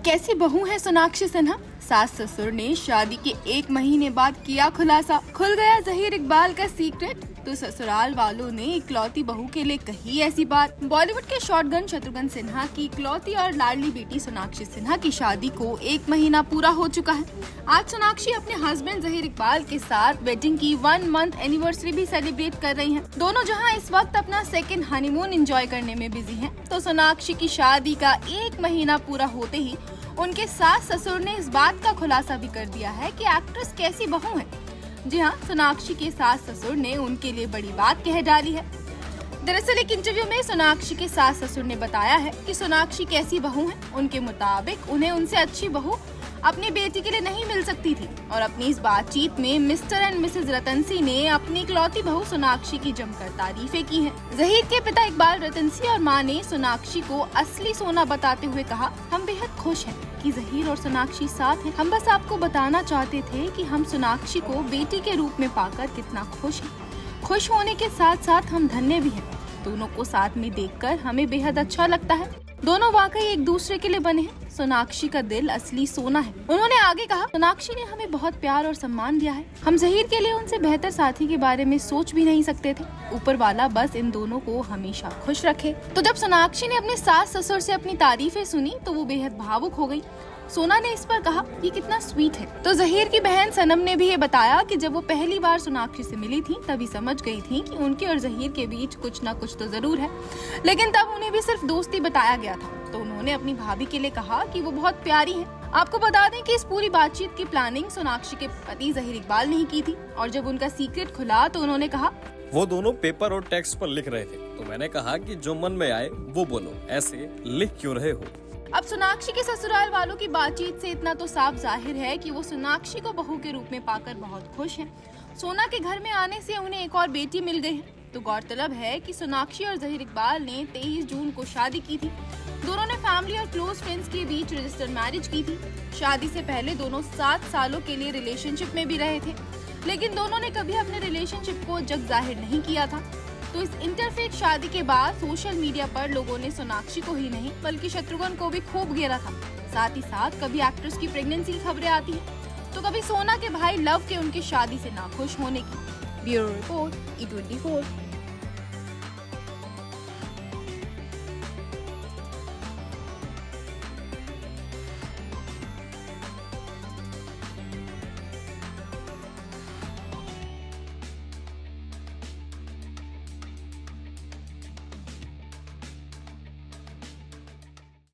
कैसी बहू है सोनाक्षी सिन्हा। सास ससुर ने शादी के 1 महीने बाद किया खुलासा, खुल गया जहीर इकबाल का सीक्रेट। तो ससुराल वालों ने इकलौती बहू के लिए कही ऐसी बात। बॉलीवुड के शॉटगन शत्रुघ्न सिन्हा की इकलौती और लाडली बेटी सोनाक्षी सिन्हा की शादी को 1 महीना पूरा हो चुका है। आज सोनाक्षी अपने हस्बैंड जहीर इकबाल के साथ वेडिंग की 1 मंथ एनिवर्सरी भी सेलिब्रेट कर रही हैं। दोनों जहां इस वक्त अपना सेकंड हनीमून एंजॉय करने में बिजी हैं, तो सोनाक्षी की शादी का 1 महीना पूरा होते ही उनके सास ससुर ने इस बात का खुलासा भी कर दिया है कि एक्ट्रेस कैसी बहू है। जी हाँ, सोनाक्षी के सास ससुर ने उनके लिए बड़ी बात कह डाली है। दरअसल एक इंटरव्यू में सोनाक्षी के सास ससुर ने बताया है कि सोनाक्षी कैसी बहू है। उनके मुताबिक उन्हें उनसे अच्छी बहू अपनी बेटी के लिए नहीं मिल सकती थी। और अपनी इस बातचीत में मिस्टर एंड मिसेज रतनसी ने अपनी इकलौती बहू सोनाक्षी की जमकर तारीफें की हैं। जहीर के पिता इकबाल रतनसी और मां ने सोनाक्षी को असली सोना बताते हुए कहा, हम बेहद खुश हैं कि जहीर और सोनाक्षी साथ हैं। हम बस आपको बताना चाहते थे कि हम सोनाक्षी को बेटी के रूप में पाकर कितना खुश हैं। खुश होने के साथ साथ हम धन्य भी हैं। दोनों को साथ में देखकर हमें बेहद अच्छा लगता है। दोनों वाकई एक दूसरे के लिए बने हैं। सोनाक्षी का दिल असली सोना है। उन्होंने आगे कहा, सोनाक्षी ने हमें बहुत प्यार और सम्मान दिया है। हम जहीर के लिए उनसे बेहतर साथी के बारे में सोच भी नहीं सकते थे। ऊपर वाला बस इन दोनों को हमेशा खुश रखे। तो जब सोनाक्षी ने अपने सास ससुर से अपनी तारीफें सुनी तो वो बेहद भावुक हो गई। सोना ने इस पर कहा, ये कितना स्वीट है। तो जहीर की बहन सनम ने भी ये बताया कि जब वो पहली बार सोनाक्षी से मिली थी तभी समझ गई थी कि उनके और जहीर के बीच कुछ न कुछ तो जरूर है, लेकिन तब उन्हें भी सिर्फ दोस्ती बताया गया था। तो उन्होंने अपनी भाभी के लिए कहा कि वो बहुत प्यारी है। आपको बता दें कि इस पूरी बातचीत की प्लानिंग सोनाक्षी के पति जहीर इकबाल ने ही की थी। और जब उनका सीक्रेट खुला तो उन्होंने कहा, वो दोनों पेपर और टेक्स्ट पर लिख रहे थे, तो मैंने कहा कि जो मन में आए वो बोलो, ऐसे लिख क्यों रहे हो। अब सोनाक्षी के ससुराल वालों की बातचीत से इतना तो साफ जाहिर है कि वो सोनाक्षी को बहू के रूप में पाकर बहुत खुश हैं। सोना के घर में आने से उन्हें एक और बेटी मिल गई है। तो गौरतलब है कि सोनाक्षी और जहीर इकबाल ने 23 जून को शादी की थी। दोनों ने फैमिली और क्लोज फ्रेंड्स के बीच रजिस्टर्ड मैरिज की थी। शादी से पहले दोनों 7 सालों के लिए रिलेशनशिप में भी रहे थे, लेकिन दोनों ने कभी अपने रिलेशनशिप को जग जाहिर नहीं किया था। तो इस इंटरफेथ शादी के बाद सोशल मीडिया पर लोगों ने सोनाक्षी को ही नहीं बल्कि शत्रुघ्न को भी खूब घेरा था। साथ ही साथ कभी एक्ट्रेस की प्रेगनेंसी की खबरें आती हैं, तो कभी सोना के भाई लव के उनकी शादी से नाखुश होने की। Bureau report, E24।